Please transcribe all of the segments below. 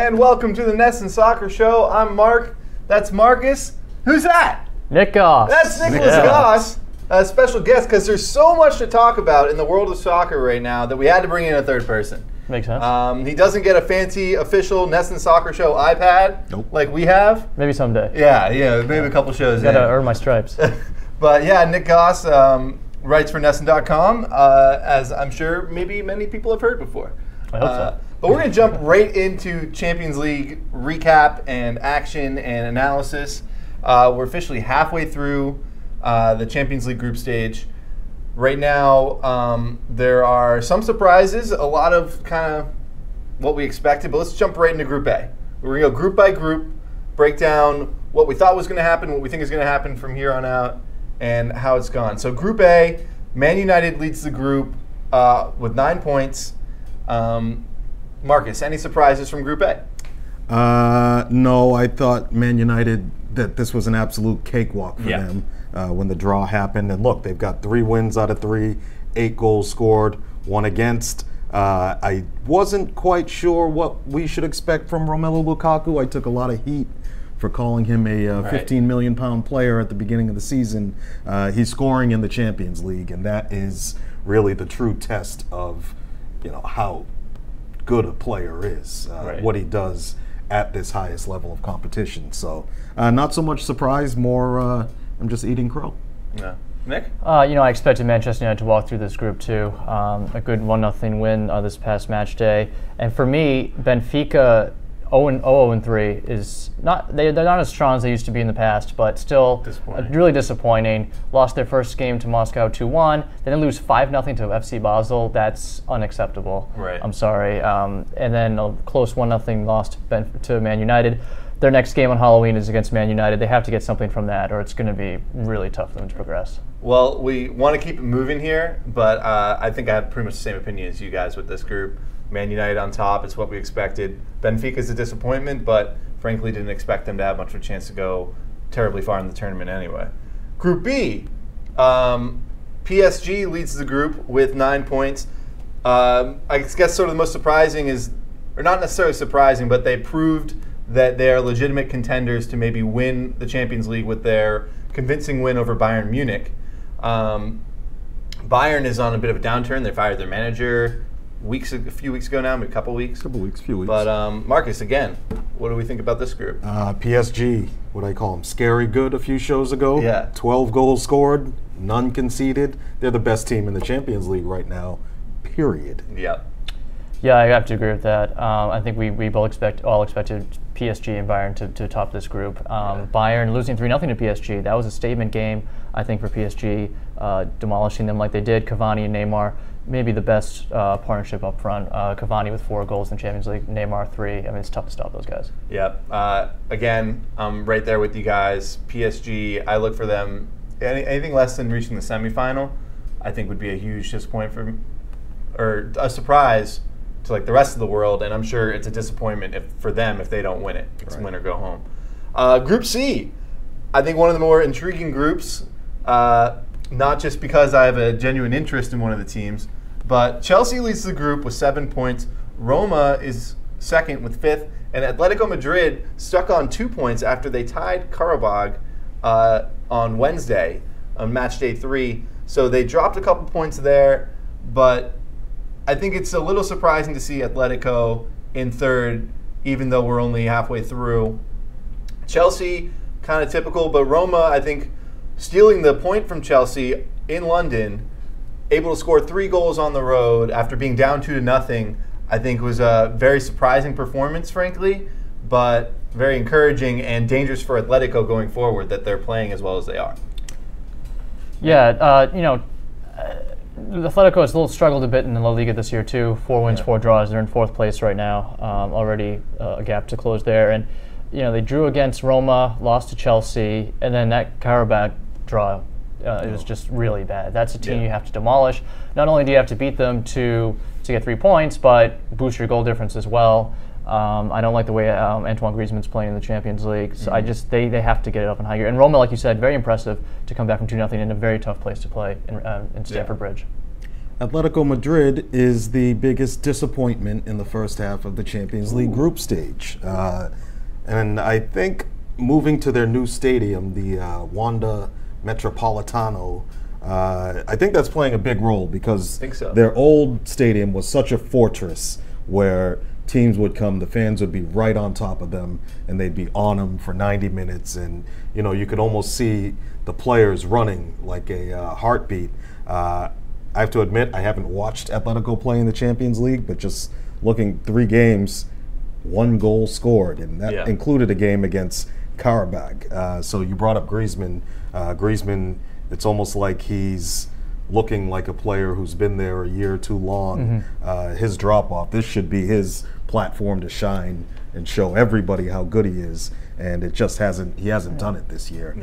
And welcome to the NESN Soccer Show. I'm Mark. That's Marcus. Who's that? Nick Goss. That's Nicholas Goss, a special guest, because there's so much to talk about in the world of soccer right now that we had to bring in a third person. Makes sense. He doesn't get a fancy official NESN Soccer Show iPad like we have. Maybe someday. Yeah, maybe a couple shows. Gotta earn my stripes. But yeah, Nick Goss writes for NESN.com, as I'm sure maybe many people have heard before. I hope so. But we're going to jump right into Champions League recap and action and analysis. We're officially halfway through the Champions League group stage. Right now, there are some surprises, a lot of kind of what we expected, but let's jump right into Group A. We're going to go group by group, break down what we thought was going to happen, what we think is going to happen from here on out, and how it's gone. So Group A, Man United leads the group with 9 points. Marcus, any surprises from Group A? No, I thought Man United, that this was an absolute cakewalk for them when the draw happened. And look, they've got 3 wins out of 3, 8 goals scored, 1 against. I wasn't quite sure what we should expect from Romelu Lukaku. I took a lot of heat for calling him a 15 million pound player at the beginning of the season. He's scoring in the Champions League, and that is really the true test of, how good a player is, what he does at this highest level of competition. So not so much surprise, more I'm just eating crow. Yeah. Nick? I expected Manchester United to walk through this group too. A good 1-0 win this past match day. And for me, Benfica 0-3 is not, they're not as strong as they used to be in the past, but still really disappointing. Lost their first game to Moscow 2-1, then they lose 5-0 to FC Basel. That's unacceptable. Right. I'm sorry. And then a close 1-0 loss to Man United. Their next game on Halloween is against Man United. They have to get something from that, or it's going to be really tough for them to progress. Well, we want to keep it moving here, but I think I have pretty much the same opinion as you guys with this group. Man United on top, it's what we expected. Benfica's a disappointment, but frankly didn't expect them to have much of a chance to go terribly far in the tournament anyway. Group B, PSG leads the group with 9 points. I guess sort of the most surprising is, or not necessarily surprising, but they proved that they are legitimate contenders to maybe win the Champions League with their convincing win over Bayern Munich. Bayern is on a bit of a downturn. They fired their manager a few weeks ago now, maybe a couple weeks. Few weeks. But Marcus, again, what do we think about this group? PSG, what I call them, scary good a few shows ago. Yeah. 12 goals scored, none conceded. They're the best team in the Champions League right now, period. Yeah. Yeah, I have to agree with that. I think we all expected PSG and Bayern to top this group. Bayern losing 3-0 to PSG, that was a statement game, I think, for PSG, demolishing them like they did. Cavani and Neymar, maybe the best partnership up front. Cavani with 4 goals in the Champions League, Neymar 3. I mean, it's tough to stop those guys. Yeah. Again, I'm right there with you guys. PSG, I look for them, anything less than reaching the semifinal, I think would be a huge disappointment or a surprise to like the rest of the world, and I'm sure it's a disappointment for them if they don't win it. It's win or go home. Group C, I think one of the more intriguing groups, not just because I have a genuine interest in one of the teams, but Chelsea leads the group with 7 points. Roma is second with 5th, and Atletico Madrid stuck on 2 points after they tied Qarabag on Wednesday on match day 3. So they dropped a couple points there, but I think it's a little surprising to see Atletico in 3rd, even though we're only halfway through. Chelsea, kind of typical, but Roma, I think, stealing the point from Chelsea in London, able to score 3 goals on the road after being down 2-0, I think was a very surprising performance, frankly, but very encouraging and dangerous for Atletico going forward that they're playing as well as they are. Yeah, Atletico has struggled a bit in the La Liga this year too. 4 wins, 4 draws. They're in 4th place right now. Already a gap to close there. And they drew against Roma, lost to Chelsea, and then that Qarabag draw. It was just really bad. That's a team you have to demolish. Not only do you have to beat them to get 3 points, but boost your goal difference as well. I don't like the way Antoine Griezmann's playing in the Champions League. So they have to get it up in high gear. And Roma, like you said, very impressive to come back from 2-0 in a very tough place to play in Stamford Bridge. Atletico Madrid is the biggest disappointment in the first half of the Champions League group stage. And I think moving to their new stadium, the Wanda Metropolitano, I think that's playing a big role because their old stadium was such a fortress where teams would come, the fans would be right on top of them, and they'd be on them for 90 minutes. And, you know, you could almost see the players running like a heartbeat. I have to admit, I haven't watched Atletico play in the Champions League, but just looking 3 games, 1 goal scored, and that included a game against Karabakh. So you brought up Griezmann. Griezmann, it's almost like he's looking like a player who's been there a year too long. His drop-off, this should be his platform to shine and show everybody how good he is. And it just he hasn't done it this year.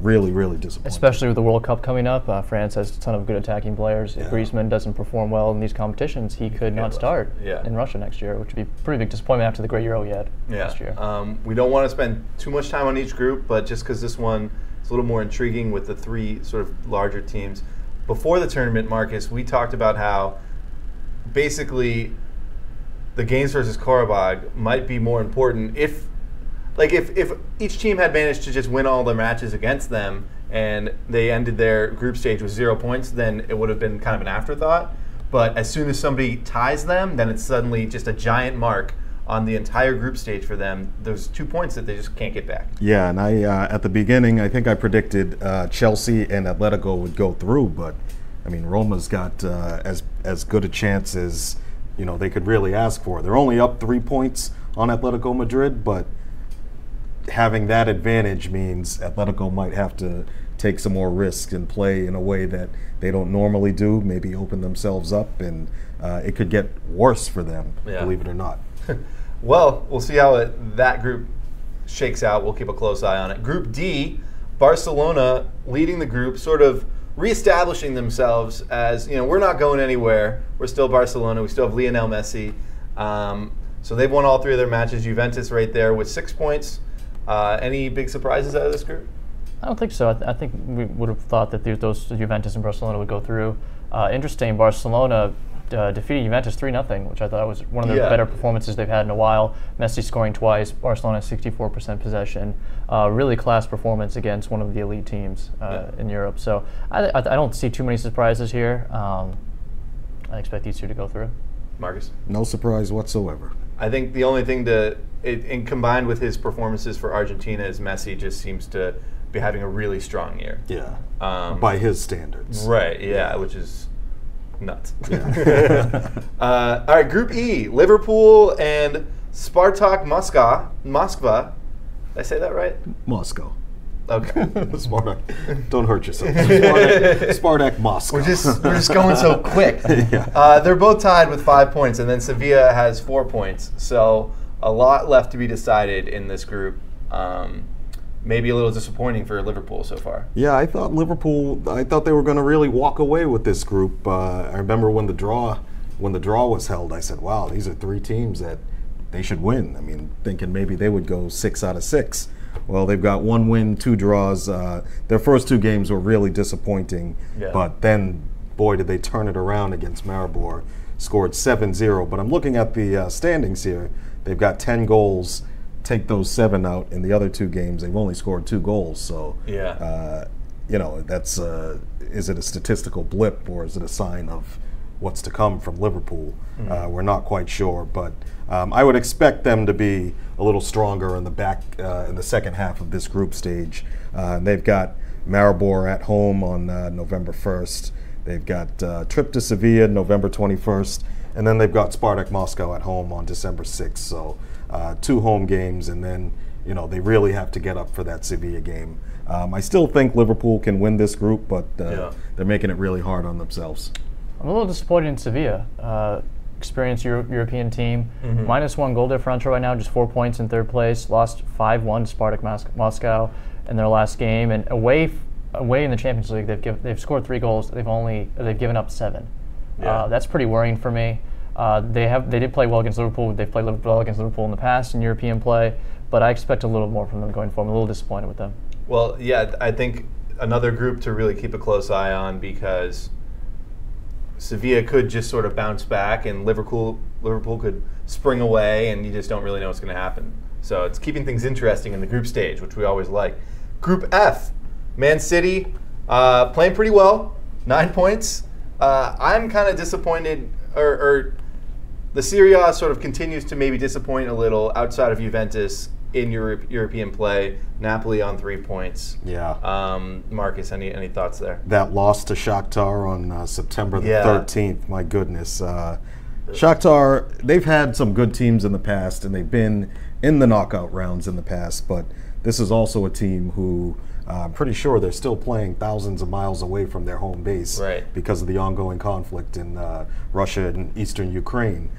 Really, really disappointing. Especially with the World Cup coming up, France has a ton of good attacking players. If Griezmann doesn't perform well in these competitions, he could not start in Russia next year, which would be a pretty big disappointment after the great Euro he had last year. We don't want to spend too much time on each group, but just because this one is a little more intriguing with the 3 sort of larger teams. Before the tournament, Marcus, we talked about how basically the games versus Karabakh might be more important if each team had managed to just win all their matches against them and they ended their group stage with 0 points, then it would have been kind of an afterthought. But as soon as somebody ties them, then it's suddenly just a giant mark on the entire group stage for them. There's 2 points that they just can't get back. Yeah, and I at the beginning, I think I predicted Chelsea and Atletico would go through, but I mean, Roma's got as good a chance as they could really ask for. They're only up 3 points on Atletico Madrid, but having that advantage means Atletico might have to take some more risks and play in a way that they don't normally do, maybe open themselves up, and it could get worse for them, believe it or not. Well, we'll see how that group shakes out. We'll keep a close eye on it. Group D, Barcelona leading the group, sort of reestablishing themselves as, we're not going anywhere. We're still Barcelona. We still have Lionel Messi. So they've won all 3 of their matches. Juventus right there with 6 points. Any big surprises out of this group? I don't think so. I think we would have thought that those Juventus and Barcelona would go through. Interesting, Barcelona defeated Juventus 3-0, which I thought was one of the better performances they've had in a while. Messi scoring twice, Barcelona 64% possession. Really class performance against one of the elite teams in Europe. So I don't see too many surprises here. I expect these 2 to go through. Marcus? No surprise whatsoever. I think the only thing and combined with his performances for Argentina, is Messi just seems to be having a really strong year. Yeah, by his standards. Right, which is nuts. Yeah. All right, Group E, Liverpool and Spartak Moskva. Did I say that right? Moscow. Okay. Spartak. Don't hurt yourself. Spartak Moscow. We're just going so quick. They're both tied with 5 points, and then Sevilla has 4 points. So a lot left to be decided in this group. Maybe a little disappointing for Liverpool so far. Yeah, I thought they were going to really walk away with this group. I remember when the draw was held, I said, wow, these are 3 teams that they should win. I mean, thinking maybe they would go 6 out of 6. Well, they've got 1 win, 2 draws. Their first 2 games were really disappointing, but then, boy, did they turn it around against Maribor. Scored 7-0, but I'm looking at the standings here. They've got 10 goals. Take those 7 out in the other 2 games, they've only scored 2 goals. So, that's is it a statistical blip or is it a sign of what's to come from Liverpool? We're not quite sure, but I would expect them to be a little stronger in the second half of this group stage. They've got Maribor at home on November 1st. They've got a trip to Sevilla November 21st, and then they've got Spartak Moscow at home on December 6th. So 2 home games, and then they really have to get up for that Sevilla game. I still think Liverpool can win this group, but they're making it really hard on themselves. I'm a little disappointed in Sevilla. Experienced European team, -1 goal differential right now, just 4 points in 3rd place. Lost 5-1 to Spartak Moscow in their last game, and away in the Champions League, they've scored 3 goals. They've given up 7. That's pretty worrying for me. They did play well against Liverpool. They've played well against Liverpool in the past in European play, but I expect a little more from them going forward. I'm a little disappointed with them. Well, I think another group to really keep a close eye on, because Sevilla could just sort of bounce back, and Liverpool could spring away, and you just don't really know what's going to happen. So it's keeping things interesting in the group stage, which we always like. Group F, Man City playing pretty well, 9 points. I'm kind of disappointed, or the Serie A sort of continues to maybe disappoint a little outside of Juventus in European play. Napoli on 3 points. Yeah. Marcus, any thoughts there? That loss to Shakhtar on September the 13th, my goodness. Shakhtar, they've had some good teams in the past, and they've been in the knockout rounds in the past, but this is also a team who I'm pretty sure they're still playing thousands of miles away from their home base because of the ongoing conflict in Russia and eastern Ukraine.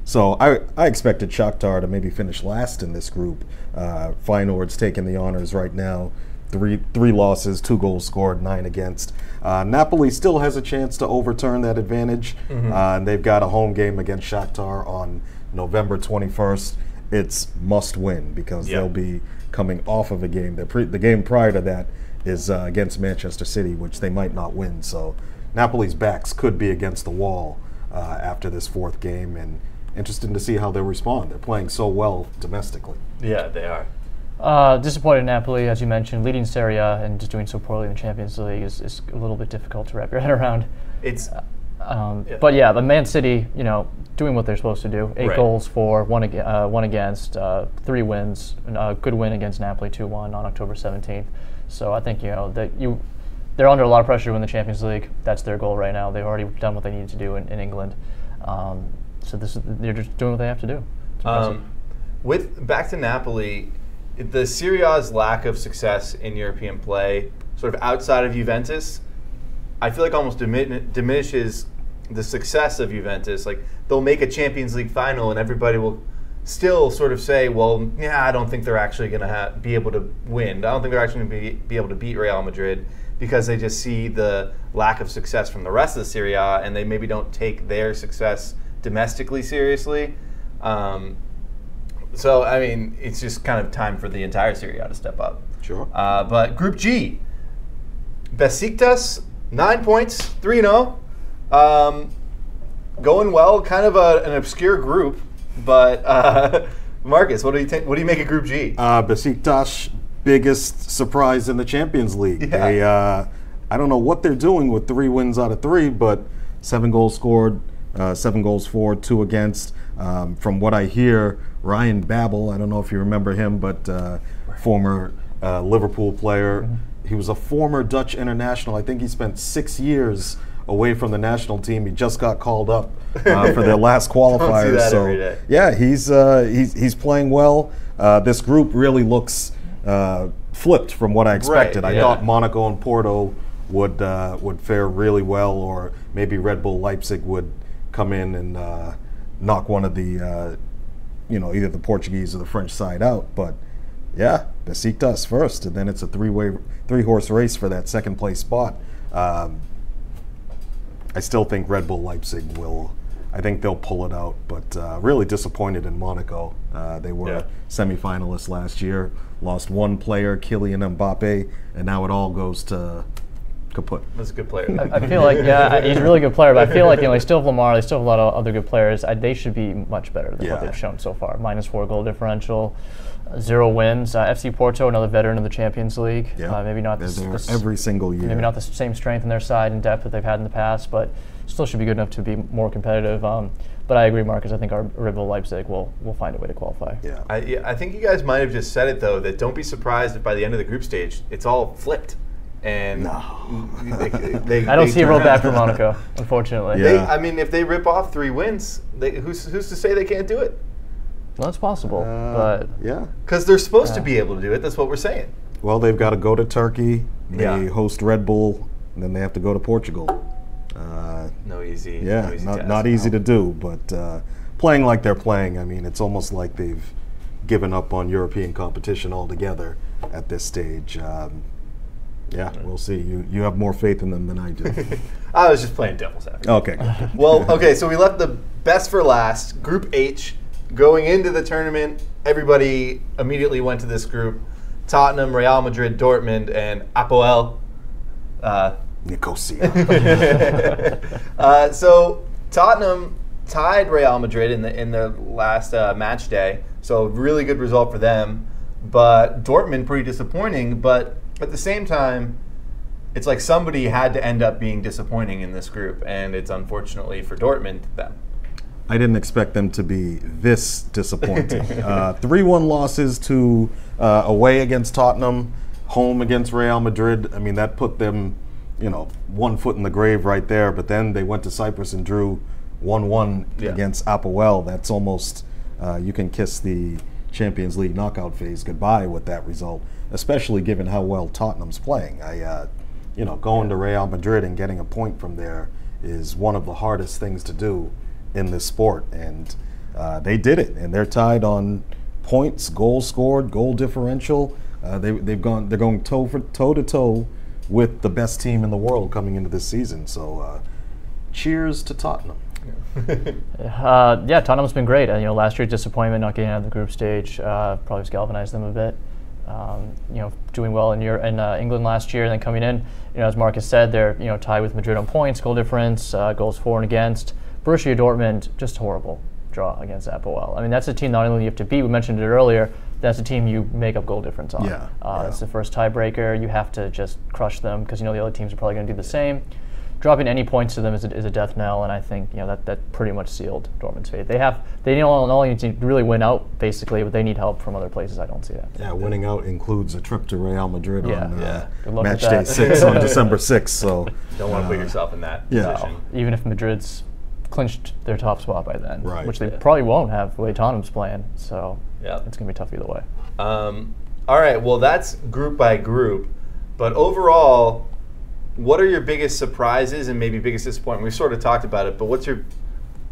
So I expected Shakhtar to maybe finish last in this group. Feyenoord's taking the honors right now. Three losses, 2 goals scored, 9 against. Napoli still has a chance to overturn that advantage. And they've got a home game against Shakhtar on November 21st. It's must win because they'll be coming off of a game. The game prior to that is against Manchester City, which they might not win. So Napoli's backs could be against the wall after this 4th game, and interested to see how they'll respond. They're playing so well domestically. Yeah, they are. Disappointed in Napoli, as you mentioned, leading Serie A and just doing so poorly in the Champions League is a little bit difficult to wrap your head around. It's, but yeah, the Man City, doing what they're supposed to do. 8 goals for, 1 against, 3 wins, a good win against Napoli 2-1 on October 17th. So I think they're under a lot of pressure to win the Champions League. That's their goal right now. They've already done what they needed to do in England. So they're just doing what they have to do. Back to Napoli, the Serie A's lack of success in European play, sort of outside of Juventus, I feel like almost diminishes the success of Juventus. Like, they'll make a Champions League final and everybody will still sort of say, well, I don't think they're actually going to be able to win. I don't think they're actually going to be able to beat Real Madrid, because they just see the lack of success from the rest of the Serie A, and they maybe don't take their success domestically seriously. So, I mean, it's just kind of time for the entire Serie A to step up. Sure. But Group G, Besiktas, 9 points, 3-0. Going well, kind of an obscure group, but Marcus, what do you make of Group G? Besiktas, biggest surprise in the Champions League. Yeah. I don't know what they're doing with 3 wins out of 3, but 7 goals scored, 7 goals for, 2 against. From what I hear, Ryan Babel, I don't know if you remember him, but former Liverpool player. He was a former Dutch international. I think he spent 6 years away from the national team. He just got called up for their last qualifiers. Don't see that every day. Yeah, he's playing well. This group really looks flipped from what I expected. I thought Monaco and Porto would fare really well, or maybe Red Bull Leipzig would come in and knock one of the either the Portuguese or the French side out. But yeah, Besiktas first, and then it's a 3-horse race for that second place spot. I still think Red Bull Leipzig I think they'll pull it out, but really disappointed in Monaco. They were semifinalists last year, lost 1 player, Kylian Mbappe, and now it all goes to kaput. That's a good player. I feel like, he's a really good player, but I feel like they still have Lamar, they still have a lot of other good players. They should be much better than what they've shown so far. -4 goal differential, 0 wins. FC Porto, another veteran of the Champions League. Maybe not every single year. Maybe not the same strength in their side and depth that they've had in the past, but still should be good enough to be more competitive. But I agree, Marcus. I think our rival Leipzig will find a way to qualify. Yeah. I think you guys might have just said it, though, that don't be surprised if by the end of the group stage it's all flipped. And I don't see a road back for Monaco, unfortunately. I mean, if they rip off 3 wins, who's to say they can't do it? Well, it's possible, but because they're supposed to be able to do it. That's what we're saying. Well, they've got to go to Turkey. They host Red Bull, and then they have to go to Portugal. No easy. Yeah, not easy to do, but playing like they're playing, I mean, it's almost like they've given up on European competition altogether at this stage. We'll see. You have more faith in them than I do. I was just playing devil's advocate. Okay. Well, so we left the best for last. Group H, going into the tournament, everybody immediately went to this group. Tottenham, Real Madrid, Dortmund, and Apoel. Nicosia. So Tottenham tied Real Madrid in the last match day, so really good result for them. But Dortmund pretty disappointing. But at the same time, it's like somebody had to end up being disappointing in this group, and it's unfortunately for Dortmund them. I didn't expect them to be this disappointing. 3-1 losses to away against Tottenham, home against Real Madrid. I mean, that put them, 1 foot in the grave right there. But then they went to Cyprus and drew 1-1 against Apoel. That's almost, you can kiss the Champions League knockout phase goodbye with that result, especially given how well Tottenham's playing. Going to Real Madrid and getting a point from there is one of the hardest things to do in this sport, and they did it, and they're tied on points, goals scored, goal differential. They're going toe to toe with the best team in the world coming into this season. So, cheers to Tottenham. Tottenham's been great. Last year's disappointment not getting out of the group stage probably has galvanized them a bit. Doing well in England last year, and then coming in, as Marcus said, they're tied with Madrid on points, goal difference, goals for and against. Borussia Dortmund, just horrible draw against Apoel. I mean, that's a team not only you have to beat, we mentioned it earlier, that's a team you make up goal difference on. It's the first tiebreaker. You have to just crush them because the other teams are probably going to do the same. Dropping any points to them is a death knell, and I think that pretty much sealed Dortmund's fate. They don't only need to really win out basically, but they need help from other places. I don't see that. Yeah, winning out includes a trip to Real Madrid on match day 6 on December 6th. So don't want to put yourself in that position. Even if Madrid's clinched their top spot by then, which they Yeah. probably won't have the way Tottenham's playing. So it's going to be tough either way. All right, well, that's group by group. But overall, what are your biggest surprises and maybe biggest disappointment? We've sort of talked about it, but what's your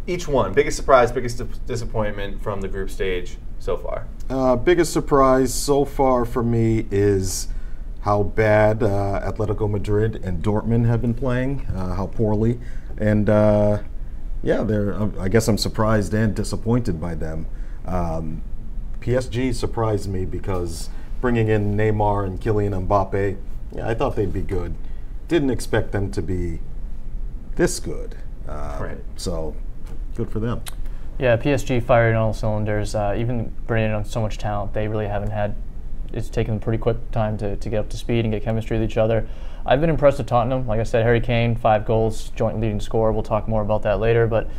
each one? Biggest surprise, biggest disappointment from the group stage so far? Biggest surprise so far for me is how bad Atletico Madrid and Dortmund have been playing, how poorly. And I guess I'm surprised and disappointed by them. PSG surprised me because bringing in Neymar and Kylian Mbappe, I thought they'd be good. Didn't expect them to be this good. So, good for them. Yeah, PSG fired on all cylinders. Even bringing in so much talent, they really haven't had. It's taken a pretty quick time to get up to speed and get chemistry with each other. I've been impressed with Tottenham. Like I said, Harry Kane, 5 goals, joint leading scorer. We'll talk more about that later. But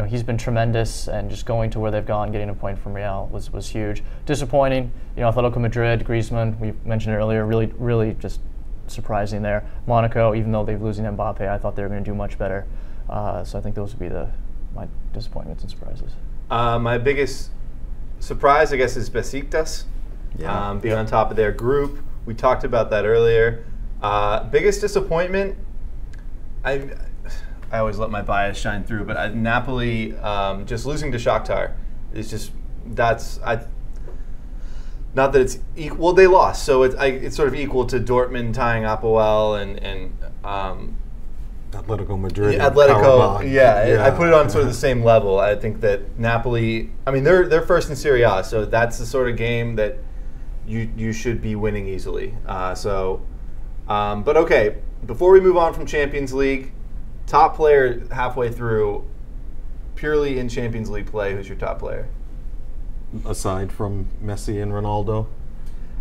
he's been tremendous, and just going to where they've gone, getting a point from Real was huge. Disappointing. Atletico Madrid, Griezmann, we mentioned it earlier, really just surprising there. Monaco, even though they're losing Mbappe, I thought they were going to do much better. So I think those would be my disappointments and surprises. My biggest surprise, I guess, is Besiktas being on top of their group. We talked about that earlier. Biggest disappointment, I always let my bias shine through, but Napoli just losing to Shakhtar is just not that it's equal. Well, they lost, so it's sort of equal to Dortmund tying Apoel and Atletico Madrid. Atletico, I put it on sort of the same level. I think that Napoli. I mean, they're first in Serie A, so that's the sort of game that you should be winning easily. But okay, before we move on from Champions League, top player halfway through, purely in Champions League play, who's your top player? Aside from Messi and Ronaldo?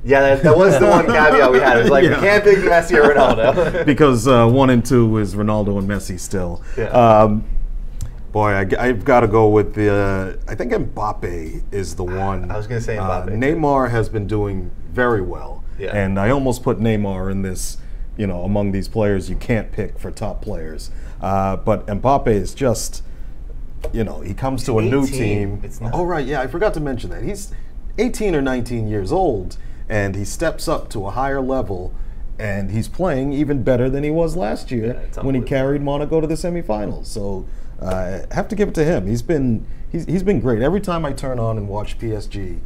Yeah, that was the one caveat we had. It was like, we can't pick Messi or Ronaldo. Because 1 and 2 is Ronaldo and Messi still. Yeah. I've got to go with I think Mbappe is the one. I was going to say Mbappe. Neymar has been doing very well. Yeah. And I almost put Neymar in this, among these players you can't pick for top players. But Mbappe is just, he comes to a new team. Oh, right, yeah, I forgot to mention that. He's 18 or 19 years old, and he steps up to a higher level, and he's playing even better than he was last year when he carried Monaco to the semifinals. So I have to give it to him. He's been great. Every time I turn on and watch PSG,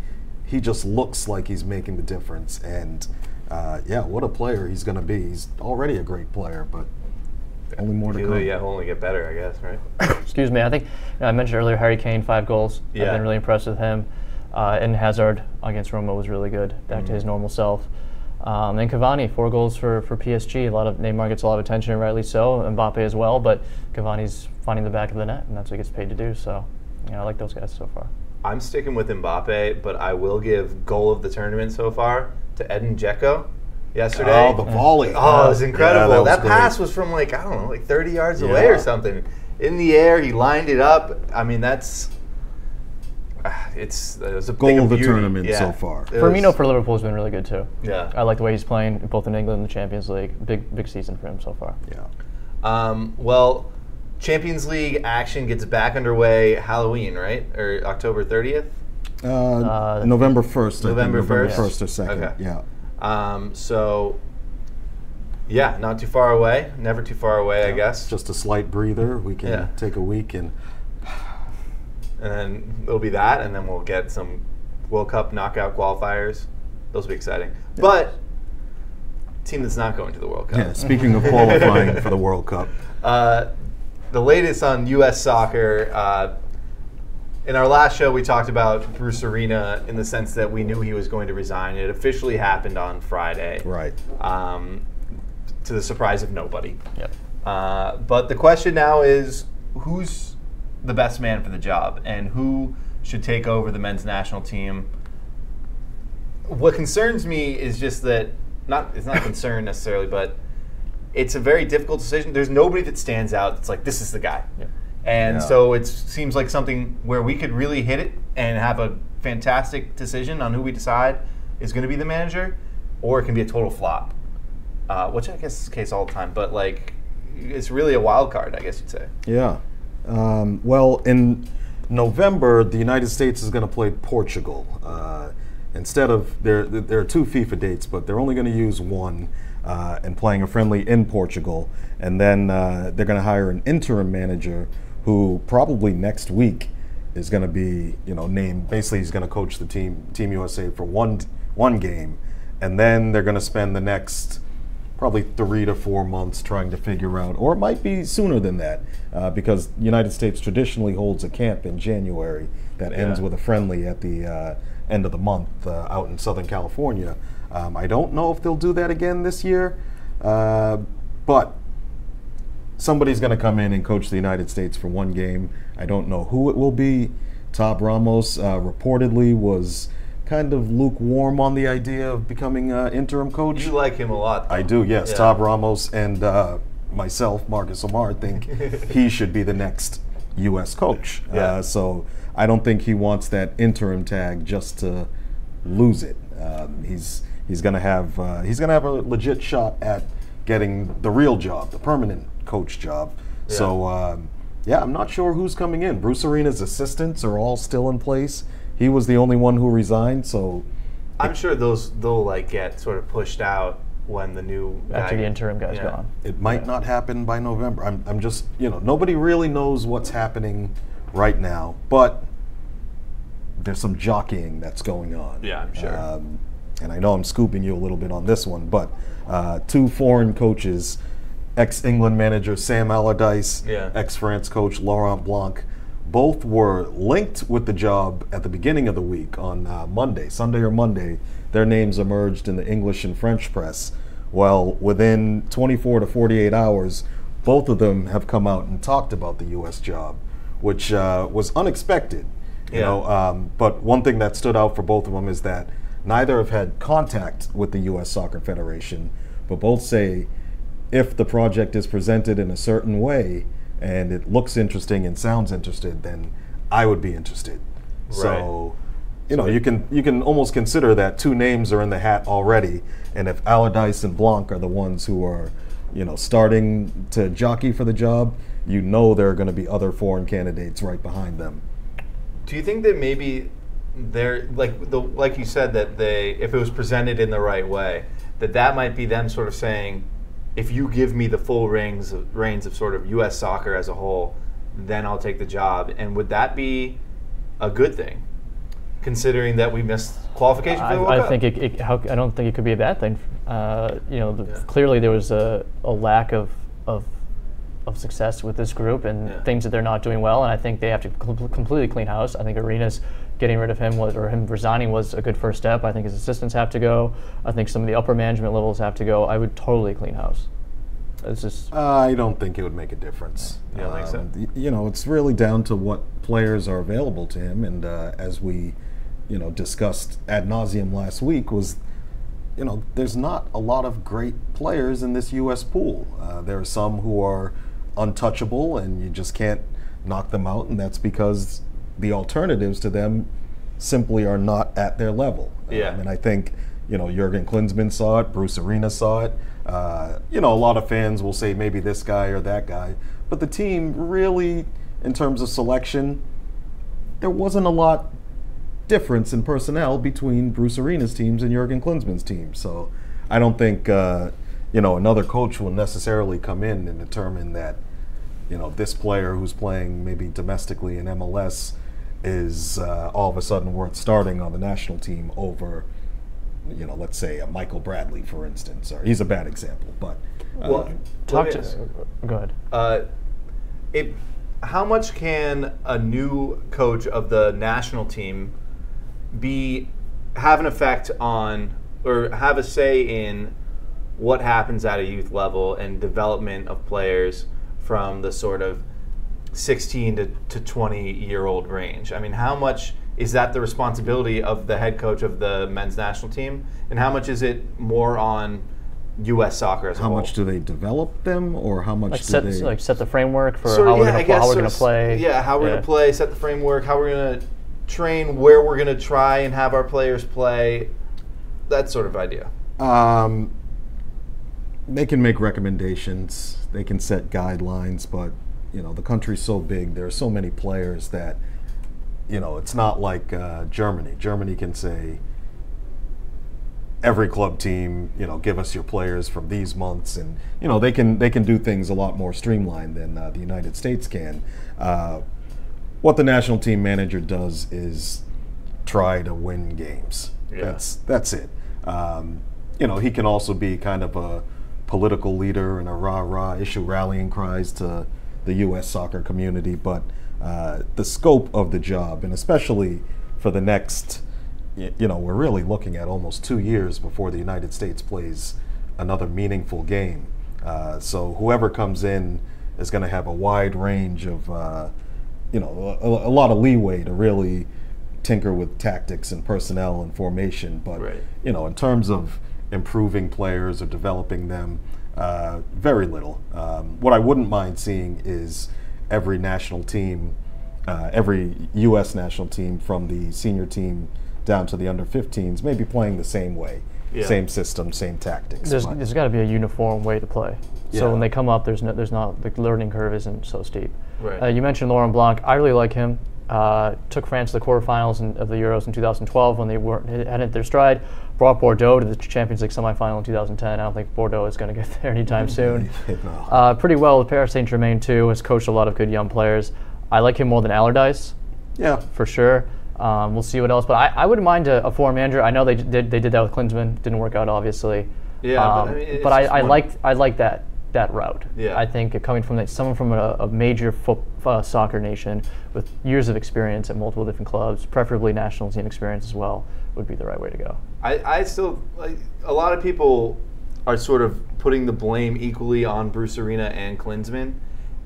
he just looks like he's making the difference. And what a player he's going to be. He's already a great player, but only more to come. Yeah, he'll only get better, I guess, right? Excuse me. I think I mentioned earlier Harry Kane, 5 goals. Yeah. I've been really impressed with him. And Hazard against Roma was really good, back to his normal self. And Cavani, 4 goals for PSG. Neymar gets a lot of attention, and rightly so. Mbappe as well, but Cavani's finding the back of the net, and that's what he gets paid to do. So, I like those guys so far. I'm sticking with Mbappe, but I will give goal of the tournament so far to Edin Dzeko yesterday. Oh, the volley. Oh, it was incredible. Yeah, that pass was from 30 yards away or something. In the air, he lined it up. I mean, it was a goal of the beauty. tournament so far. Firmino for Liverpool has been really good too. Yeah, I like the way he's playing both in England and the Champions League. Big season for him so far. Yeah. Well, Champions League action gets back underway Halloween, right? Or October 30th? November 1st. November 1st? 1st or 2nd. Okay. Yeah. So, yeah, not too far away. Never too far away, I guess. Just a slight breather. We can take a week and then it'll be that, and then we'll get some World Cup knockout qualifiers. Those will be exciting. Yeah. But team that's not going to the World Cup. Yeah, speaking of qualifying for the World Cup. The latest on U.S. soccer, in our last show we talked about Bruce Arena in the sense that we knew he was going to resign. It officially happened on Friday. Right. To the surprise of nobody. Yep. But the question now is, who's the best man for the job, and who should take over the men's national team? What concerns me is just that, it's not a concern necessarily, but it's a very difficult decision. There's nobody that stands out that's like, this is the guy. Yeah. And so it seems like something where we could really hit it and have a fantastic decision on who we decide is going to be the manager, or it can be a total flop, which I guess is the case all the time. But it's really a wild card, I guess you'd say. Yeah. Well, in November, the United States is going to play Portugal. Instead of, there are 2 FIFA dates, but they're only going to use one, and playing a friendly in Portugal. And then they're going to hire an interim manager who probably next week is going to be, named. Basically, he's going to coach the Team USA for one game, and then they're going to spend the next probably 3 to 4 months trying to figure out, or it might be sooner than that, because the United States traditionally holds a camp in January that ends with a friendly at the end of the month out in Southern California. I don't know if they'll do that again this year, but somebody's going to come in and coach the United States for one game. I don't know who it will be. Tab Ramos reportedly was kind of lukewarm on the idea of becoming interim coach. You like him a lot, though. I do, yes. Yeah. Tab Ramos and myself, Marcus Omar, think he should be the next U.S. coach. Yeah. So I don't think he wants that interim tag just to lose it. He's going to have a legit shot at getting the real job, the permanent coach job. Yeah. So I'm not sure who's coming in. Bruce Arena's assistants are all still in place. He was the only one who resigned, so I'm sure they'll get sort of pushed out when the new after the interim guy's gone. It might not happen by November. I'm just, nobody really knows what's happening right now, but there's some jockeying that's going on. Yeah, I'm sure. And I know I'm scooping you a little bit on this one, but 2 foreign coaches, ex-England manager Sam Allardyce, ex-France coach Laurent Blanc, both were linked with the job at the beginning of the week on Sunday or Monday. Their names emerged in the English and French press. Well, within 24 to 48 hours, both of them have come out and talked about the U.S. job, which was unexpected. But one thing that stood out for both of them is that neither have had contact with the U.S. Soccer Federation, but both say if the project is presented in a certain way and it looks interesting and sounds interested, then I would be interested. Right. So, you can almost consider that 2 names are in the hat already, and if Allardyce and Blanc are the ones who are, starting to jockey for the job, there are going to be other foreign candidates right behind them. Do you think that maybe they're like you said, that if it was presented in the right way, that might be them sort of saying, if you give me the full reins of sort of U.S. soccer as a whole, then I'll take the job? And would that be a good thing, considering that we missed qualification for the World Cup? I don't think it could be a bad thing. Clearly there was a lack of success with this group and things that they're not doing well, and I think they have to completely clean house. I think Arena's getting rid of him or him resigning was a good first step. I think his assistants have to go. I think some of the upper management levels have to go. I would totally clean house. It's just. I don't think it would make a difference. You don't think so? You know, it's really down to what players are available to him, and as we, discussed ad nauseum last week, was, there's not a lot of great players in this U.S. pool. There are some who are untouchable, and you just can't knock them out, and that's because the alternatives to them simply are not at their level. Yeah. And I think, Jurgen Klinsmann saw it, Bruce Arena saw it. A lot of fans will say maybe this guy or that guy, but the team really, in terms of selection, there wasn't a lot difference in personnel between Bruce Arena's teams and Jurgen Klinsmann's team. So I don't think, another coach will necessarily come in and determine that, this player who's playing maybe domestically in MLS is all of a sudden worth starting on the national team over, let's say a Michael Bradley, for instance. Or he's a bad example, but go ahead. How much can a new coach of the national team have an effect on, or have a say in, what happens at a youth level and development of players from the sort of 16 to 20-year-old range? I mean, how much is that the responsibility of the head coach of the men's national team, and how much is it more on U.S. soccer as a whole? How much do they develop them, or how much set the framework for how we're going to play? Yeah, how we're going to play, set the framework, how we're going to train, where we're going to try and have our players play, that sort of idea. They can make recommendations, they can set guidelines, but the country's so big, there are so many players that it's not like Germany. Germany can say, every club team, give us your players from these months, and they can do things a lot more streamlined than the United States can. What the national team manager does is try to win games. Yeah. That's it. He can also be kind of a political leader and a rah-rah, issue rallying cries to the U.S. soccer community, but the scope of the job, and especially for the next, we're really looking at almost 2 years before the United States plays another meaningful game. So whoever comes in is going to have a wide range of, a lot of leeway to really tinker with tactics and personnel and formation. But, right. In terms of improving players or developing them, very little. What I wouldn't mind seeing is every national team, every U.S. national team from the senior team down to the under-15s, maybe playing the same way, same system, same tactics. There's got to be a uniform way to play. So when they come up, there's not the learning curve isn't so steep. Right. You mentioned Laurent Blanc. I really like him. Took France to the quarterfinals of the Euros in 2012 when they hadn't their stride. Brought Bordeaux to the Champions League semifinal in 2010. I don't think Bordeaux is going to get there anytime soon. No. Pretty well with Paris Saint-Germain too. Has coached a lot of good young players. I like him more than Allardyce. Yeah, for sure. We'll see what else. But I wouldn't mind a foreign manager. I know they did that with Klinsmann. Didn't work out, obviously. Yeah, but I like that route. Yeah. I think coming from someone from a major soccer nation with years of experience at multiple different clubs, preferably national team experience as well, would be the right way to go. I still, a lot of people are sort of putting the blame equally on Bruce Arena and Klinsmann.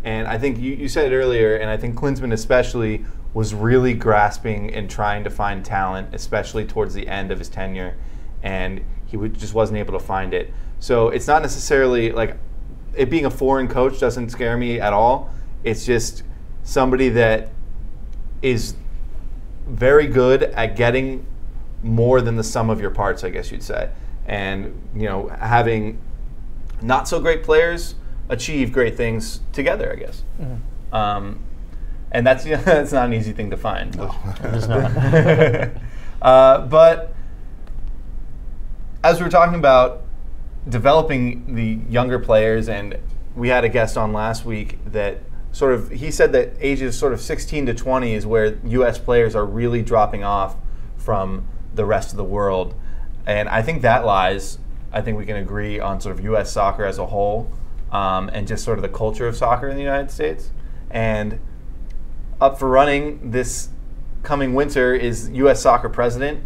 And I think you said it earlier, and I think Klinsmann especially was really grasping and trying to find talent, especially towards the end of his tenure, and he just wasn't able to find it. So it's not necessarily like it being a foreign coach doesn't scare me at all. It's just somebody that is very good at getting more than the sum of your parts, I guess you'd say. And, having not so great players achieve great things together, I guess. Mm-hmm. And that's not an easy thing to find. No, it is not. But as we were talking about developing the younger players, and we had a guest on last week that he said that ages sort of 16 to 20 is where U.S. players are really dropping off from the rest of the world. And I think I think we can agree on sort of U.S. soccer as a whole, and just sort of the culture of soccer in the United States. And up for running this coming winter is U.S. Soccer president,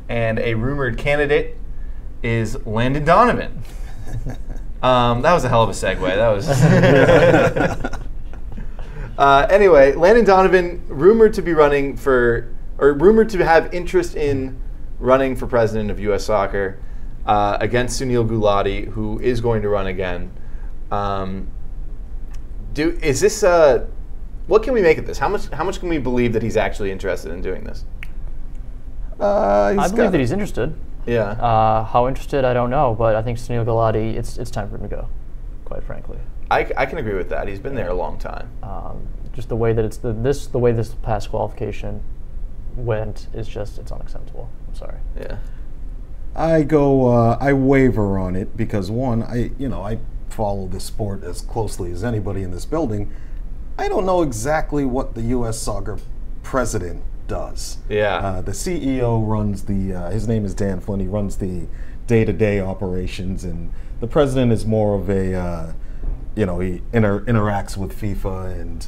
and a rumored candidate is Landon Donovan. That was a hell of a segue. That was. Anyway, Landon Donovan rumored to have interest in running for president of U.S. Soccer against Sunil Gulati, who is going to run again. What can we make of this? How much can we believe that he's actually interested in doing this? I believe that he's interested. Yeah. How interested, I don't know, but I think Sunil Gulati, it's time for him to go, quite frankly. I can agree with that. He's been there a long time. Just the way that the way this past qualification went is just, it's unacceptable. I'm sorry. Yeah. I waver on it because one, I follow this sport as closely as anybody in this building. I don't know exactly what the U.S. Soccer president does. Yeah. The CEO runs his name is Dan Flynn. He runs the day-to-day operations, and the president is more of a, he interacts with FIFA and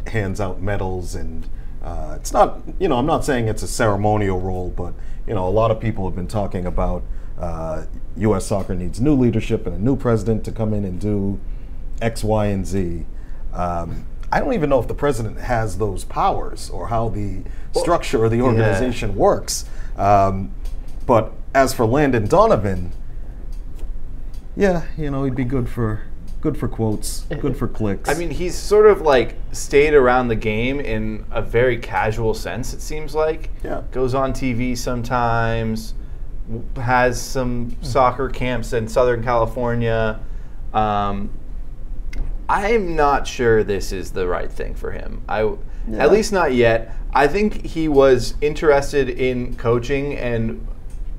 hands out medals, and it's not, I'm not saying it's a ceremonial role, but a lot of people have been talking about U.S. Soccer needs new leadership and a new president to come in and do X, Y, and Z. I don't even know if the president has those powers or how the structure of the organization works. But as for Landon Donovan, he'd be good for quotes, good for clicks. I mean, he's sort of like stayed around the game in a very casual sense, it seems like. Yeah. Goes on TV sometimes, has some soccer camps in Southern California. I'm not sure this is the right thing for him. At least not yet. I think he was interested in coaching, and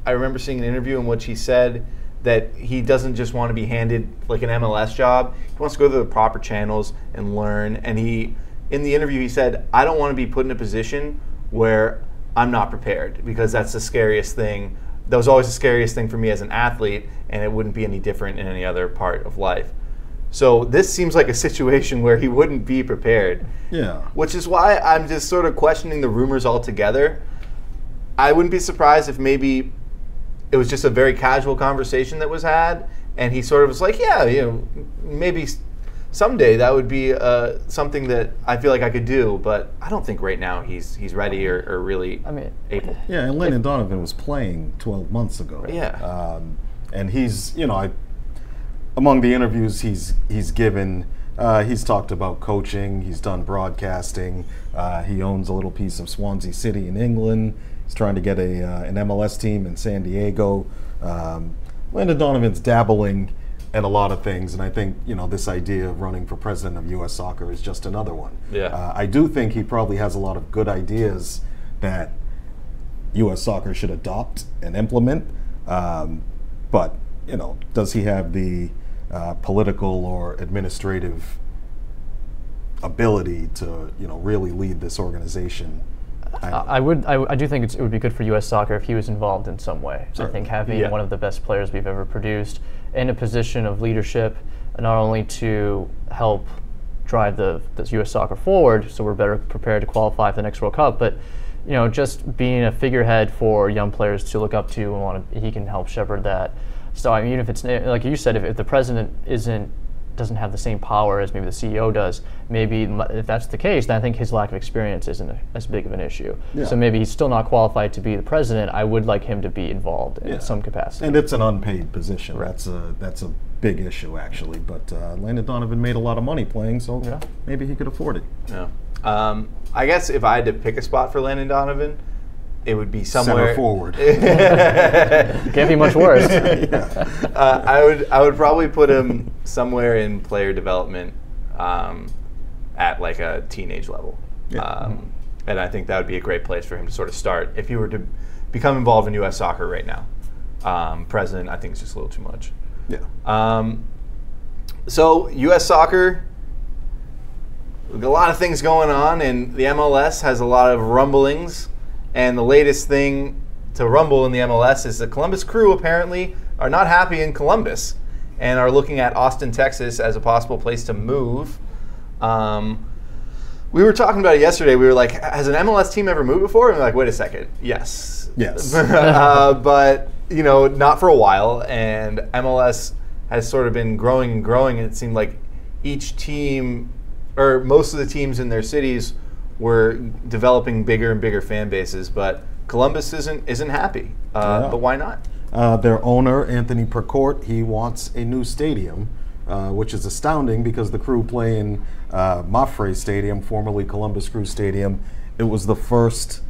I remember seeing an interview in which he said that he doesn't just want to be handed like an MLS job. He wants to go to the proper channels and learn. And in the interview, he said, I don't want to be put in a position where I'm not prepared, because that's the scariest thing. That was always the scariest thing for me as an athlete, and it wouldn't be any different in any other part of life. So this seems like a situation where he wouldn't be prepared. Yeah. Which is why I'm just sort of questioning the rumors altogether. I wouldn't be surprised if maybe it was just a very casual conversation that was had, and he sort of was like, maybe someday that would be something that I feel like I could do, but I don't think right now he's ready or really able. Yeah, and Landon Donovan was playing 12 months ago. Right? Yeah. And he's, among the interviews he's given, he's talked about coaching, he's done broadcasting, he owns a little piece of Swansea City in England, he's trying to get an MLS team in San Diego. Landon Donovan's dabbling in a lot of things, and I think, this idea of running for president of U.S. Soccer is just another one. Yeah. I do think he probably has a lot of good ideas that U.S. Soccer should adopt and implement, but, does he have the political or administrative ability to, really lead this organization? I do think it would be good for U.S. Soccer if he was involved in some way. Certainly. I think having one of the best players we've ever produced in a position of leadership, not only to help drive the U.S. Soccer forward, so we're better prepared to qualify for the next World Cup, but just being a figurehead for young players to look up to, and he can help shepherd that. So I mean, if it's like you said, if the president doesn't have the same power as maybe the CEO does, maybe if that's the case, then I think his lack of experience isn't as big of an issue. Yeah. So maybe he's still not qualified to be the president. I would like him to be involved in some capacity. And it's an unpaid position. Right. That's a big issue, actually. But Landon Donovan made a lot of money playing, so maybe he could afford it. Yeah. I guess if I had to pick a spot for Landon Donovan, it would be somewhere center forward. Can't be much worse. I would probably put him somewhere in player development, at like a teenage level, and I think that would be a great place for him to sort of start if he were to become involved in U.S. Soccer right now. President, I think, is just a little too much. Yeah. So U.S. Soccer, a lot of things going on, and the MLS has a lot of rumblings. And the latest thing to rumble in the MLS is the Columbus Crew apparently are not happy in Columbus and are looking at Austin, Texas as a possible place to move. We were talking about it yesterday. We were like, has an MLS team ever moved before? And we're like, wait a second. Yes. But, not for a while. And MLS has sort of been growing and growing. And it seemed like each team, or most of the teams in their cities, were developing bigger and bigger fan bases. But Columbus isn't happy. But why not? Their owner, Anthony Percourt, he wants a new stadium, which is astounding because the Crew play in Mafre Stadium, formerly Columbus Crew Stadium. It was the first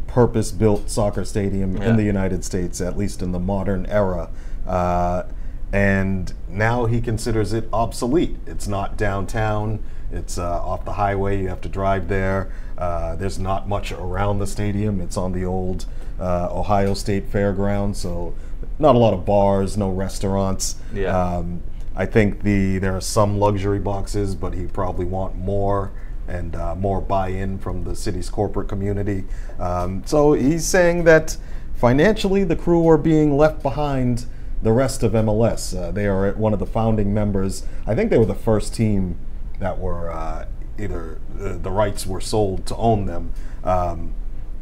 purpose-built soccer stadium in the United States, at least in the modern era. And now he considers it obsolete. It's not downtown. It's off the highway. You have to drive there. There's not much around the stadium. It's on the old Ohio State Fairgrounds, so not a lot of bars, no restaurants. I think there are some luxury boxes, but he probably want more and more buy-in from the city's corporate community. So he's saying that financially the Crew are being left behind the rest of MLS. They are one of the founding members. I think they were the first team that were either the rights were sold to own them.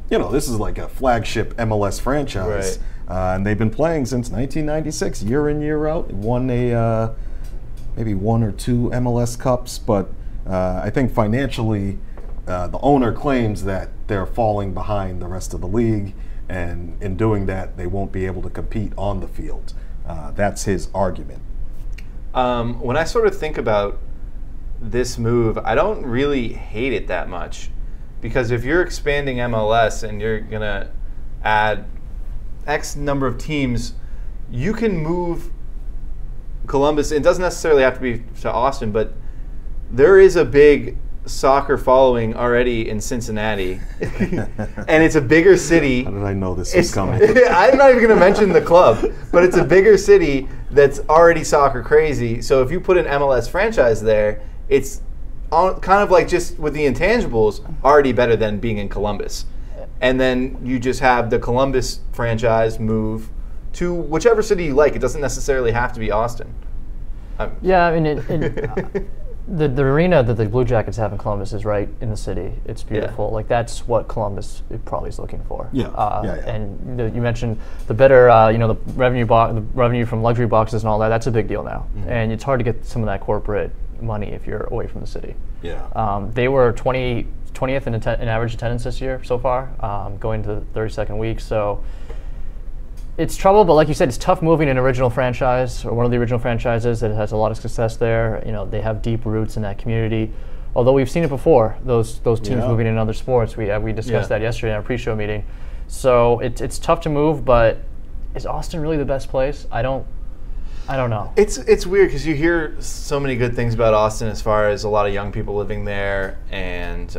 This is like a flagship MLS franchise. Right. And they've been playing since 1996, year in, year out. Won maybe 1 or 2 MLS Cups, but I think financially the owner claims that they're falling behind the rest of the league, and in doing that, they won't be able to compete on the field. That's his argument. When I sort of think about this move, I don't really hate it that much, because if you're expanding MLS and you're going to add X number of teams, you can move Columbus. It doesn't necessarily have to be to Austin, but there is a big soccer following already in Cincinnati, and it's a bigger city. How did I know this was coming? I'm not even going to mention the club, but it's a bigger city that's already soccer crazy. So if you put an MLS franchise there, it's kind of like, just with the intangibles, already better than being in Columbus. And then you just have the Columbus franchise move to whichever city you like. It doesn't necessarily have to be Austin. Yeah, I mean, the arena that the Blue Jackets have in Columbus is right in the city. It's beautiful. Yeah. Like, that's what Columbus probably is looking for. Yeah. And you mentioned the better, the revenue from luxury boxes and all that. That's a big deal now. Mm-hmm. And it's hard to get some of that corporate money if you're away from the city. Yeah. They were 20th in average attendance this year so far, going to the 32nd week. So it's trouble, but like you said, it's tough moving an original franchise, or one of the original franchises that has a lot of success there. They have deep roots in that community. Although we've seen it before, those teams moving in other sports. We discussed that yesterday in our pre-show meeting. So it's tough to move, but is Austin really the best place? I don't know. It's weird because you hear so many good things about Austin, as far as a lot of young people living there, and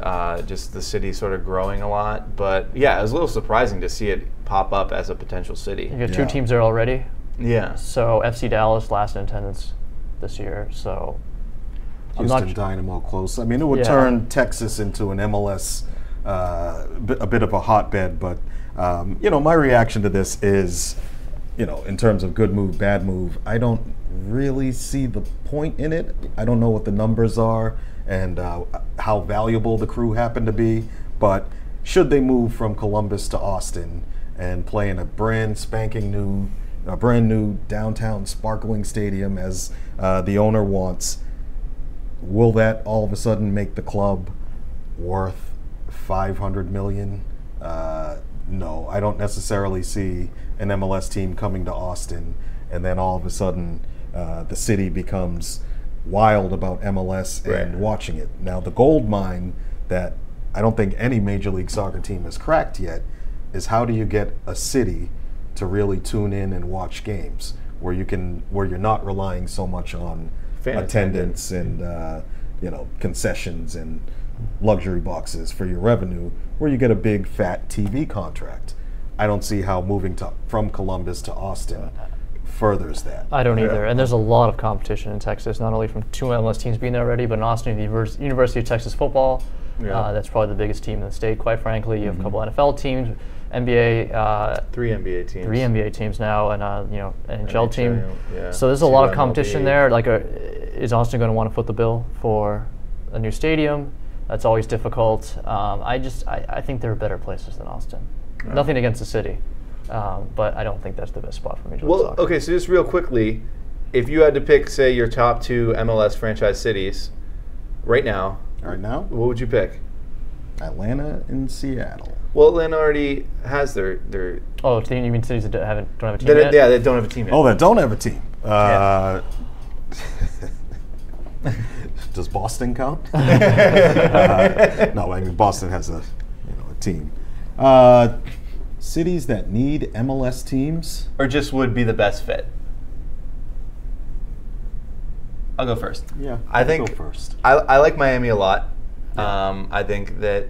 just the city sort of growing a lot. But yeah, it was a little surprising to see it pop up as a potential city. You got 2 teams there already. Yeah. So FC Dallas last in attendance this year. So Houston Dynamo close. I mean, it would turn Texas into an MLS, a bit of a hotbed. But my reaction to this is, in terms of good move, bad move, I don't really see the point in it. I don't know what the numbers are and how valuable the Crew happen to be, but should they move from Columbus to Austin and play in a brand new downtown sparkling stadium as the owner wants, will that all of a sudden make the club worth $500 million? No, I don't necessarily see an MLS team coming to Austin and then all of a sudden the city becomes wild about MLS and watching it. Now, the gold mine that I don't think any Major League Soccer team has cracked yet is, how do you get a city to really tune in and watch games where you're not relying so much on attendance and concessions and luxury boxes for your revenue, where you get a big fat TV contract. I don't see how moving from Columbus to Austin furthers that. I don't either. And there's a lot of competition in Texas, not only from 2 MLS teams being there already, but in Austin, the University of Texas football. That's probably the biggest team in the state, quite frankly. You have a couple NFL teams, NBA. 3 NBA teams. 3 NBA teams now, and NHL team. Yeah. So there's a lot of competition there. Like, is Austin going to want to foot the bill for a new stadium? That's always difficult. I think there are better places than Austin. Yeah. Nothing against the city, but I don't think that's the best spot for Major League Soccer. Okay, so just real quickly, if you had to pick, say, your top 2 MLS franchise cities right now, what would you pick? Atlanta and Seattle. Well, Atlanta already has their. Oh, you mean cities that don't have a team yet? Yeah, that don't have a team yet. Oh, that don't have a team. Does Boston count? No, I mean Boston has a team. Cities that need MLS teams, or just would be the best fit. I'll go first. Yeah, I think go first. I like Miami a lot. Yeah. I think that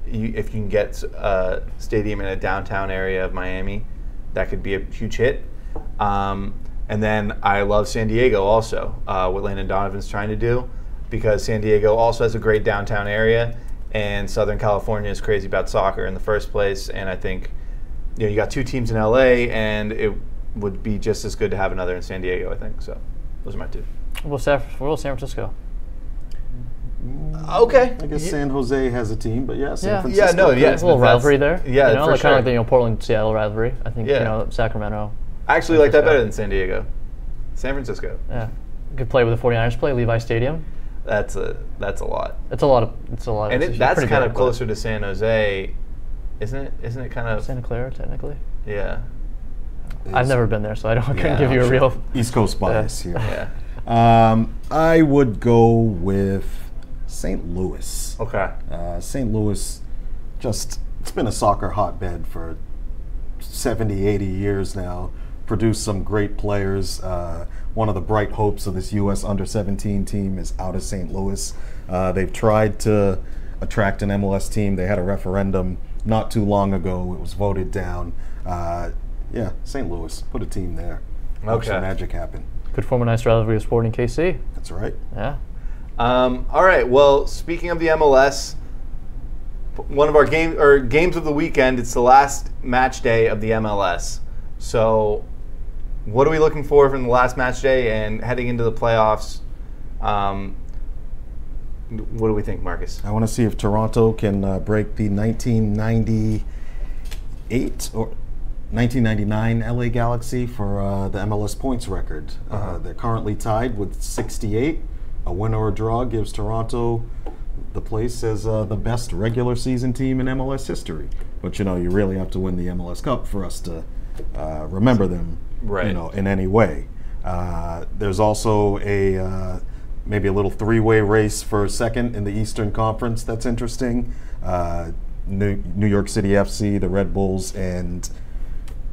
if you can get a stadium in a downtown area of Miami, that could be a huge hit. And then I love San Diego also, what Landon Donovan's trying to do, because San Diego also has a great downtown area, and Southern California is crazy about soccer in the first place. And I think you got 2 teams in LA, and it would be just as good to have another in San Diego, I think. So those are my 2. Well, San Francisco. Okay. I guess San Jose has a team, but San Francisco. There's a little rivalry there. Yeah, for sure. Kind of like the Portland-Seattle rivalry. I think Sacramento. I actually like that better than San Diego. San Francisco. Yeah, could play with the 49ers play Levi Stadium. That's a lot. It's a lot. And that's kind of closer to San Jose, isn't it? Isn't it kind of Santa Clara technically? Yeah. I've never been there, so I couldn't give you a real East Coast bias here. Yeah. I would go with St. Louis. Okay. St. Louis, it's been a soccer hotbed for 70, 80 years now. Produced some great players. One of the bright hopes of this U.S. under-17 team is out of St. Louis. They've tried to attract an MLS team. They had a referendum not too long ago. It was voted down. St. Louis. Put a team there. Make some magic happen. Could form a nice rivalry with Sporting KC. That's right. Yeah. All right. Well, speaking of the MLS, one of our games of the weekend. It's the last match day of the MLS. So, what are we looking for from the last match day and heading into the playoffs? What do we think, Marcus? I want to see if Toronto can break the 1998 or 1999 LA Galaxy for the MLS points record. They're currently tied with 68. A win or a draw gives Toronto the place as the best regular season team in MLS history. But you really have to win the MLS Cup for us to remember them, right. In any way. There's also maybe a little 3-way race for second in the Eastern Conference. That's interesting. New York City FC, the Red Bulls, and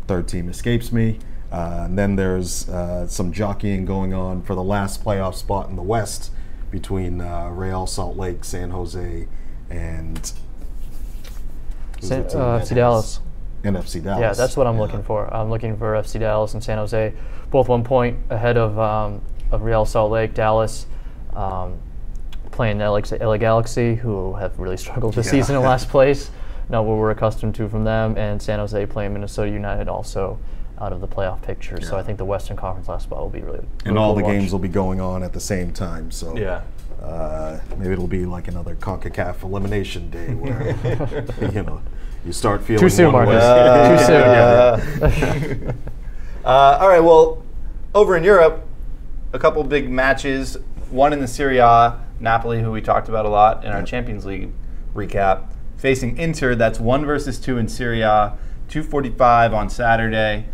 third team escapes me. And then there's some jockeying going on for the last playoff spot in the West between Real Salt Lake, San Jose, and FC Dallas. And FC Dallas. Yeah, that's what I'm looking for. I'm looking for FC Dallas and San Jose, both 1 point ahead of Real Salt Lake. Dallas playing LA Galaxy, who have really struggled this season in last place. Not what we're accustomed to from them. And San Jose playing Minnesota United, also out of the playoff picture. So I think the Western Conference last spot will be really and all the games will be going on at the same time. So maybe it'll be like another CONCACAF elimination day where you start feeling too soon, Marcus. Too soon. All right. Well, over in Europe, a couple big matches. One in the Serie A, Napoli, who we talked about a lot in our Champions League recap, facing Inter. That's 1 versus 2 in Serie A. 2:45 on Saturday.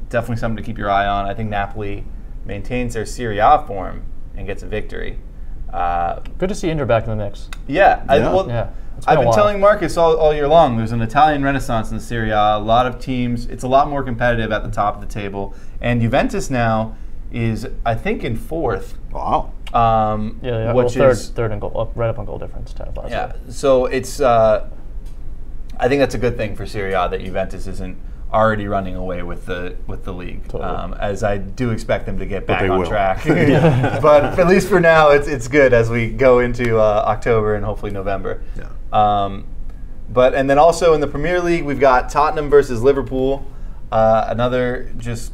Definitely something to keep your eye on. I think Napoli maintains their Serie A form and gets a victory. Good to see Inter back in the mix. Yeah. I've been telling Marcus all year long, there's an Italian renaissance in the Serie A. A lot of teams, it's a lot more competitive at the top of the table. And Juventus now is, I think, in 4th. Wow. Which is third and goal, right up on goal difference. So it's, I think that's a good thing for Serie A that Juventus isn't already running away with the league, totally. As I do expect them to get back on track. But at least for now, it's good as we go into October and hopefully November. Yeah. And then also in the Premier League, we've got Tottenham versus Liverpool, another just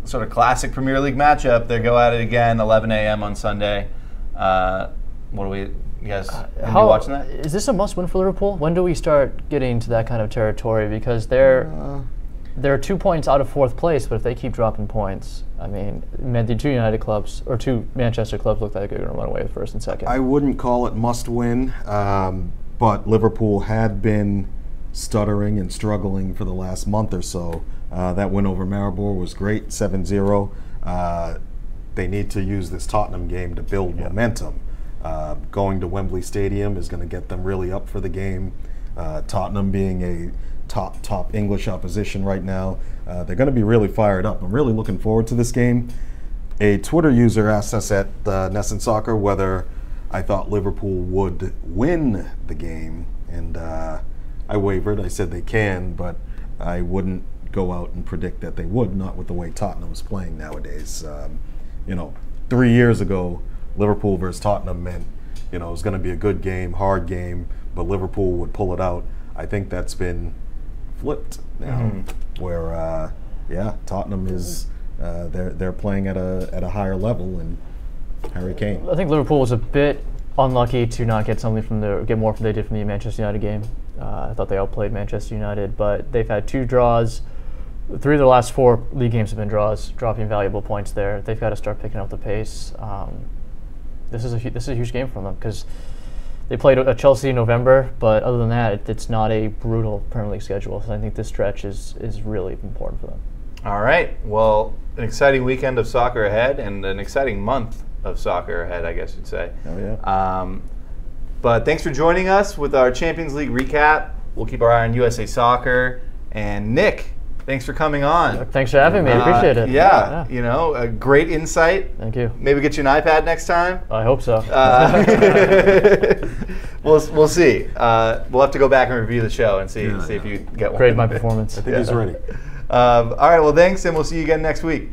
sort of classic Premier League matchup. They go at it again, 11 a.m. on Sunday. What do we You guys gonna be watching that? Is this a must-win for Liverpool? When do we start getting to that kind of territory? Because they're 2 points out of 4th place, but if they keep dropping points, I mean, the 2 United clubs, or 2 Manchester clubs look like they're going to run away with 1st and 2nd. I wouldn't call it must-win, but Liverpool had been stuttering and struggling for the last month or so. That win over Maribor was great, 7-0. They need to use this Tottenham game to build momentum. Going to Wembley Stadium is going to get them really up for the game. Tottenham being a top English opposition right now, they're going to be really fired up. I'm really looking forward to this game. A Twitter user asked us at NESN Soccer whether I thought Liverpool would win the game, and I wavered. I said they can, but I wouldn't go out and predict that they would, not with the way Tottenham's playing nowadays. 3 years ago, Liverpool versus Tottenham meant, it was going to be a good game, hard game, but Liverpool would pull it out. I think that's been flipped now, where Tottenham is they're playing at a higher level, and Harry Kane. I think Liverpool was a bit unlucky to not get more from they did from the Manchester United game. I thought they outplayed Manchester United, but they've had 2 draws. 3 of the last 4 league games have been draws, dropping valuable points there. They've got to start picking up the pace. This is a huge game for them because they played Chelsea in November, but other than that, it's not a brutal Premier League schedule. So I think this stretch is really important for them. All right. Well, an exciting weekend of soccer ahead, and an exciting month of soccer ahead, I guess you'd say. Oh yeah. But thanks for joining us with our Champions League recap. We'll keep our eye on USA Soccer. And Nick, thanks for coming on. Thanks for having me. I appreciate it. Yeah, a great insight. Thank you. Maybe get you an iPad next time. I hope so. We'll see. We'll have to go back and review the show and see if you get one. Grade my performance. I think he's ready. All right, well, thanks, and we'll see you again next week.